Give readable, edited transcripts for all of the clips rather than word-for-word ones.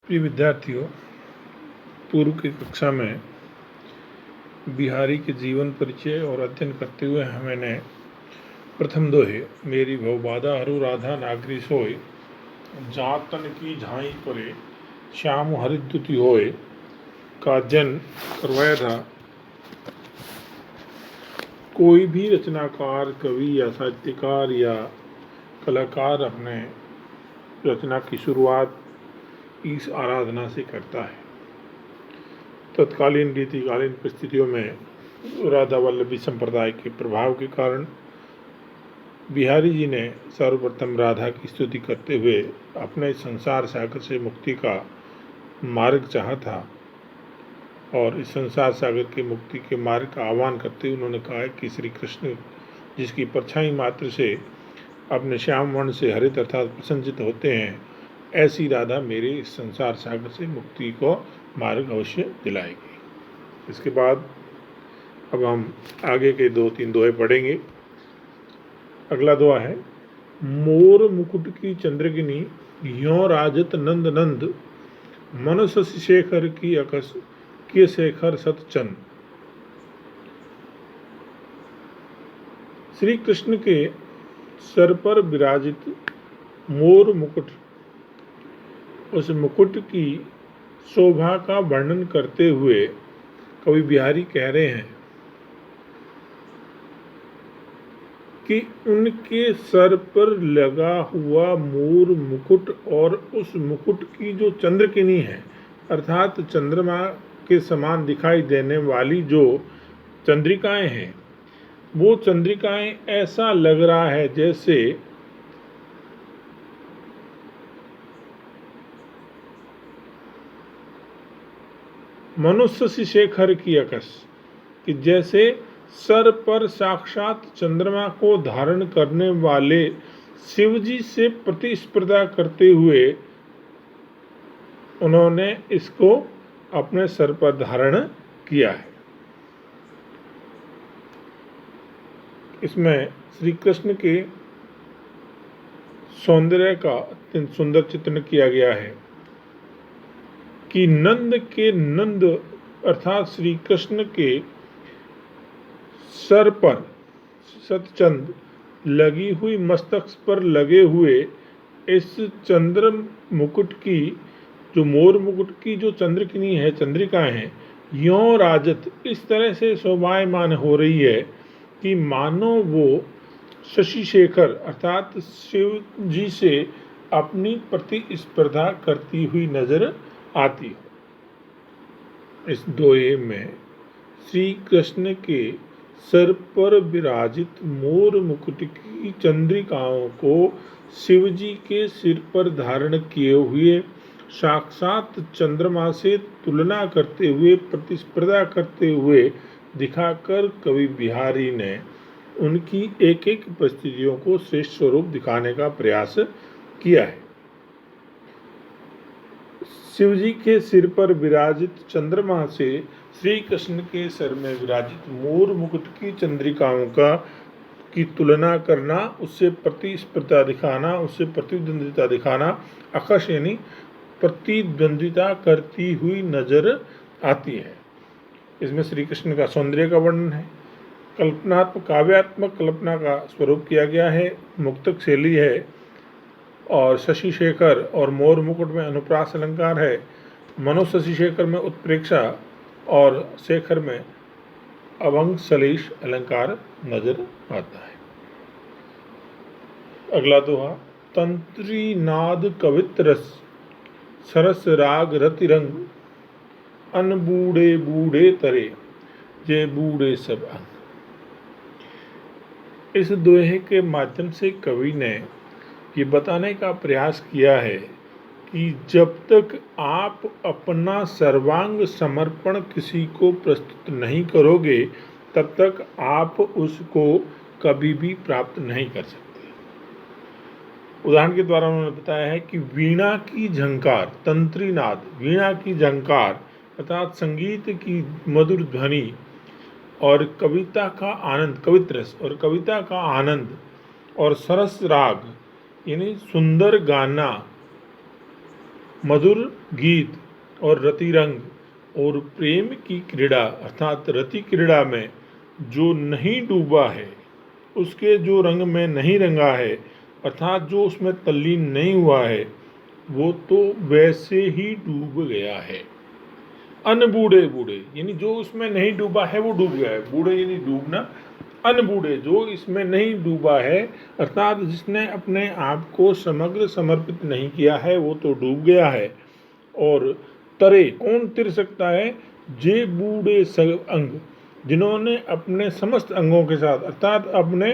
प्रिय विद्यार्थियों, पूर्व की कक्षा में बिहारी के जीवन परिचय और अध्ययन करते हुए मैंने प्रथम दोहे मेरी भवबाधा हरू राधा नागरी सोए जातन की झाई परे श्याम हरिद्युति होए का अध्ययन करवाया था। कोई भी रचनाकार, कवि या साहित्यकार या कलाकार अपने रचना की शुरुआत इस आराधना से करता है। तत्कालीन रीतिकालीन परिस्थितियों में राधा वल्लभी संप्रदाय के प्रभाव के कारण बिहारी जी ने सर्वप्रथम राधा की स्तुति करते हुए अपने संसार सागर से मुक्ति का मार्ग चाहा था और इस संसार सागर की मुक्ति के मार्ग का आह्वान करते हुए उन्होंने कहा कि श्री कृष्ण जिसकी परछाई मात्र से अपने श्याम वर्ण से हरित अर्थात प्रसन्नचित होते हैं, ऐसी राधा मेरे इस संसार सागर से मुक्ति को मार्ग अवश्य दिलाएगी। इसके बाद अब हम आगे के 2-3 दोहे पढ़ेंगे। अगला दोहा है मोर मुकुट की चंद्रगिनी यों राजत नंद नंद मन शशि शेखर की अकस के शेखर सतचंद। श्री कृष्ण के सर पर विराजित मोर मुकुट, उस मुकुट की शोभा का वर्णन करते हुए कवि बिहारी कह रहे हैं कि उनके सर पर लगा हुआ मोर मुकुट और उस मुकुट की जो चंद्रकिनी है अर्थात चंद्रमा के समान दिखाई देने वाली जो चंद्रिकाएं हैं, वो चंद्रिकाएं ऐसा लग रहा है जैसे मनुष्य शेखर की अकस, कि जैसे सर पर साक्षात चंद्रमा को धारण करने वाले शिव जी से प्रतिस्पर्धा करते हुए उन्होंने इसको अपने सर पर धारण किया है। इसमें श्री कृष्ण के सौंदर्य का अत्यंत सुंदर चित्रण किया गया है कि नंद के नंद अर्थात श्री कृष्ण के सर पर सतचंद लगी हुई मस्तक पर लगे हुए इस चंद्र मुकुट की जो मोर मुकुट की जो चंद्रकिनी है, चंद्रिकाएं हैं, यों राजत इस तरह से शोभायमान हो रही है कि मानो वो शशि शेखर अर्थात शिव जी से अपनी प्रतिस्पर्धा करती हुई नजर आती हो। इस दोहे में श्री कृष्ण के सर पर विराजित मोर मुकुट की चंद्रिकाओं को शिव जी के सिर पर धारण किए हुए साक्षात चंद्रमा से तुलना करते हुए प्रतिस्पर्धा करते हुए दिखाकर कवि बिहारी ने उनकी एक एक परिस्थितियों को श्रेष्ठ स्वरूप दिखाने का प्रयास किया है। शिव जी के सिर पर विराजित चंद्रमा से श्री कृष्ण के सर में विराजित मोर मुकुट की चंद्रिकाओं की तुलना करना, उससे प्रतिस्पर्धा दिखाना, उससे प्रतिद्वंदिता दिखाना, अकश यानी प्रतिद्वंदिता करती हुई नजर आती है। इसमें श्री कृष्ण का सौंदर्य का वर्णन है, कल्पनात्मक काव्यात्मक कल्पना का स्वरूप किया गया है, मुक्तक शैली है और शशि शेखर और मोर मुकुट में अनुप्रास अलंकार है, मनुष्य शशि शेखर में उत्प्रेक्षा और शेखर में अभंग सलेश अलंकार नजर आता है। अगला दोहा तंत्री नाद कवित्रस सरस राग रतिरंग अन बूढ़े बूढ़े तरे जे बूढ़े सब अंग। इस दोहे के माध्यम से कवि ने ये बताने का प्रयास किया है कि जब तक आप अपना सर्वांग समर्पण किसी को प्रस्तुत नहीं करोगे तब तक आप उसको कभी भी प्राप्त नहीं कर सकते। उदाहरण के द्वारा उन्होंने बताया है कि वीणा की झंकार, तंत्री नाद, वीणा की झंकार अर्थात संगीत की मधुर ध्वनि और कविता का आनंद, कवित्रस और कविता का आनंद और सरस राग यानी सुंदर गाना मधुर गीत और रतिरंग और प्रेम की क्रीड़ा अर्थात रति क्रीड़ा में जो नहीं डूबा है, उसके जो रंग में नहीं रंगा है, अर्थात जो उसमें तल्लीन नहीं हुआ है, वो तो वैसे ही डूब गया है। अनबूढ़े बूढ़े यानी जो उसमें नहीं डूबा है वो डूब गया है। बूढ़े यानी डूबना। अनबूढ़े जो इसमें नहीं डूबा है, अर्थात जिसने अपने आप को समग्र समर्पित नहीं किया है, वो तो डूब गया है। और तरे कौन तिर सकता है? जे बूढ़े सब अंग, जिन्होंने अपने समस्त अंगों के साथ अर्थात अपने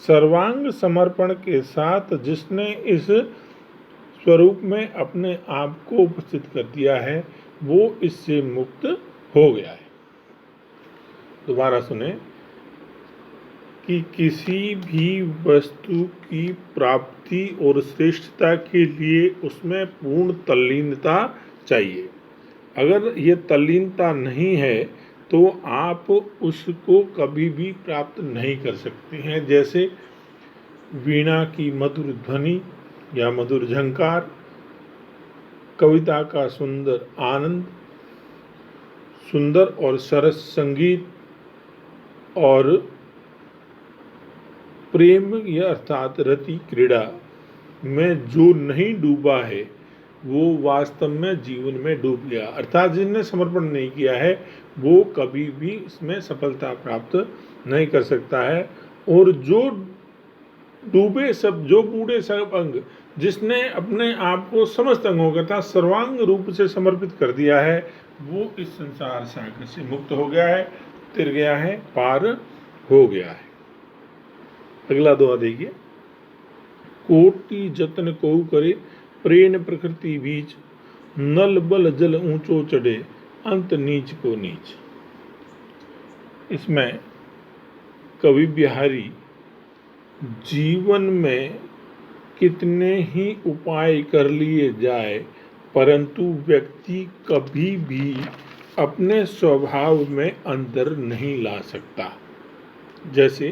सर्वांग समर्पण के साथ जिसने इस स्वरूप में अपने आप को उपस्थित कर दिया है, वो इससे मुक्त हो गया है। दोबारा सुने कि किसी भी वस्तु की प्राप्ति और श्रेष्ठता के लिए उसमें पूर्ण तल्लीनता चाहिए। अगर ये तल्लीनता नहीं है तो आप उसको कभी भी प्राप्त नहीं कर सकते हैं। जैसे वीणा की मधुर ध्वनि या मधुर झंकार, कविता का सुंदर आनंद, सुंदर और सरस संगीत और प्रेम या अर्थात रति क्रीड़ा में जो नहीं डूबा है, वो वास्तव में जीवन में डूब गया। अर्थात जिसने समर्पण नहीं किया है, वो कभी भी इसमें सफलता प्राप्त नहीं कर सकता है। और जो डूबे सब, जो बूढ़े सब अंग, जिसने अपने आप को समस्त अंगों के साथ सर्वांग रूप से समर्पित कर दिया है, वो इस संसार सागर से मुक्त हो गया है, तिर गया है, पार हो गया है। अगला दोहा देखिए। कोटि जतन को करे प्रेम प्रकृति बीच, नल बल जल ऊंचो चढ़े अंत नीच को नीच। इसमें कवि बिहारी जीवन में कितने ही उपाय कर लिए जाए, परंतु व्यक्ति कभी भी अपने स्वभाव में अंतर नहीं ला सकता। जैसे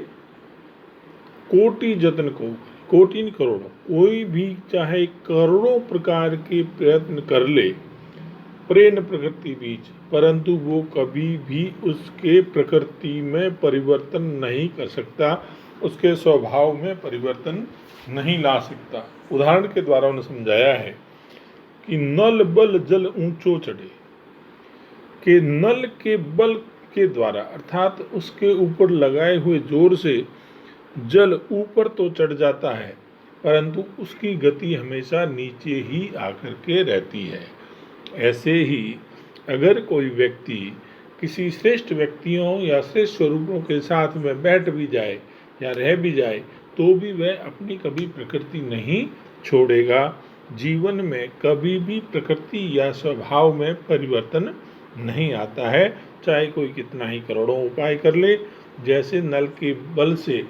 कोटि जतन को, कोटि करोड़ों, कोई भी चाहे करोड़ों प्रकार के प्रयत्न कर ले प्रेम प्रकृति बीच, परंतु वो कभी भी उसके प्रकृति में परिवर्तन नहीं कर सकता, उसके स्वभाव में परिवर्तन नहीं ला सकता। उदाहरण के द्वारा उन्होंने समझाया है कि नल बल जल ऊंचो चढ़े, कि नल के बल के द्वारा अर्थात उसके ऊपर लगाए हुए जोर से जल ऊपर तो चढ़ जाता है, परंतु उसकी गति हमेशा नीचे ही आकर के रहती है। ऐसे ही अगर कोई व्यक्ति किसी श्रेष्ठ व्यक्तियों या श्रेष्ठ स्वरूपों के साथ में बैठ भी जाए या रह भी जाए, तो भी वह अपनी कभी प्रकृति नहीं छोड़ेगा। जीवन में कभी भी प्रकृति या स्वभाव में परिवर्तन नहीं आता है, चाहे कोई कितना ही करोड़ों उपाय कर ले। जैसे नल के बल से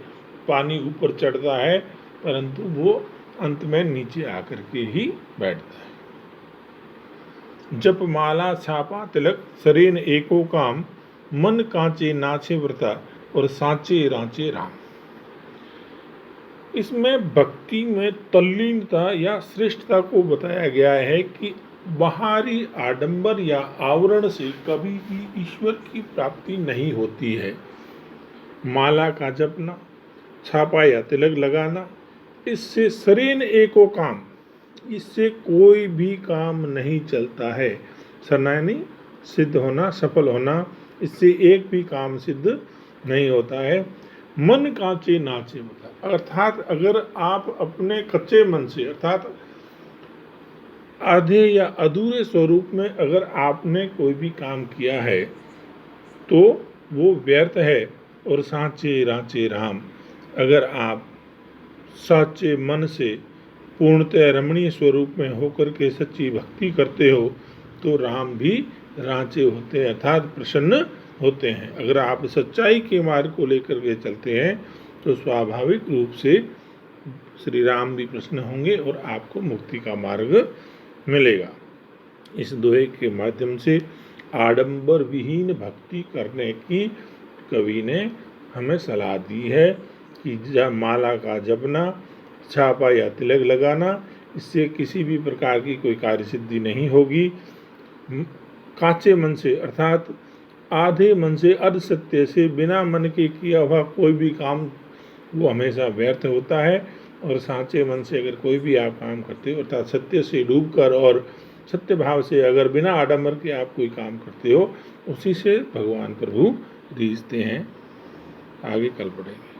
पानी ऊपर चढ़ता है, परंतु वो अंत में नीचे आकर के ही बैठता है। जप माला छापा तिलक सरेन एको काम, मन कांचे नाचे व्रता और सांचे रांचे राम। इसमें भक्ति में तल्लीनता या श्रेष्ठता को बताया गया है कि बाहरी आडंबर या आवरण से कभी भी ईश्वर की प्राप्ति नहीं होती है। माला का जपना, छापा या तिलक लगाना, इससे सरेन एको काम, इससे कोई भी काम नहीं चलता है। सरनायनी सिद्ध होना, सफल होना, इससे एक भी काम सिद्ध नहीं होता है। मन कांचे नाचे बता, अर्थात अगर आप अपने कच्चे मन से अर्थात आधे या अधूरे स्वरूप में अगर आपने कोई भी काम किया है, तो वो व्यर्थ है। और सांचे रांचे राम, अगर आप साचे मन से पूर्णतः रमणीय स्वरूप में होकर के सच्ची भक्ति करते हो, तो राम भी रांचे होते हैं अर्थात प्रसन्न होते हैं। अगर आप सच्चाई के मार्ग को लेकर के चलते हैं, तो स्वाभाविक रूप से श्री राम भी प्रसन्न होंगे और आपको मुक्ति का मार्ग मिलेगा। इस दोहे के माध्यम से आडंबर विहीन भक्ति करने की कवि ने हमें सलाह दी है कि माला का जपना, छापा या तिलक लगाना, इससे किसी भी प्रकार की कोई कार्य सिद्धि नहीं होगी। काचे मन से अर्थात आधे मन से, अर्ध सत्य से, बिना मन के किया हुआ कोई भी काम वो हमेशा व्यर्थ होता है। और साँचे मन से अगर कोई भी आप काम करते हो अर्थात सत्य से डूबकर और सत्य भाव से अगर बिना आडंबर के आप कोई काम करते हो, उसी से भगवान प्रभु रीझते हैं। आगे कल पढ़ेंगे।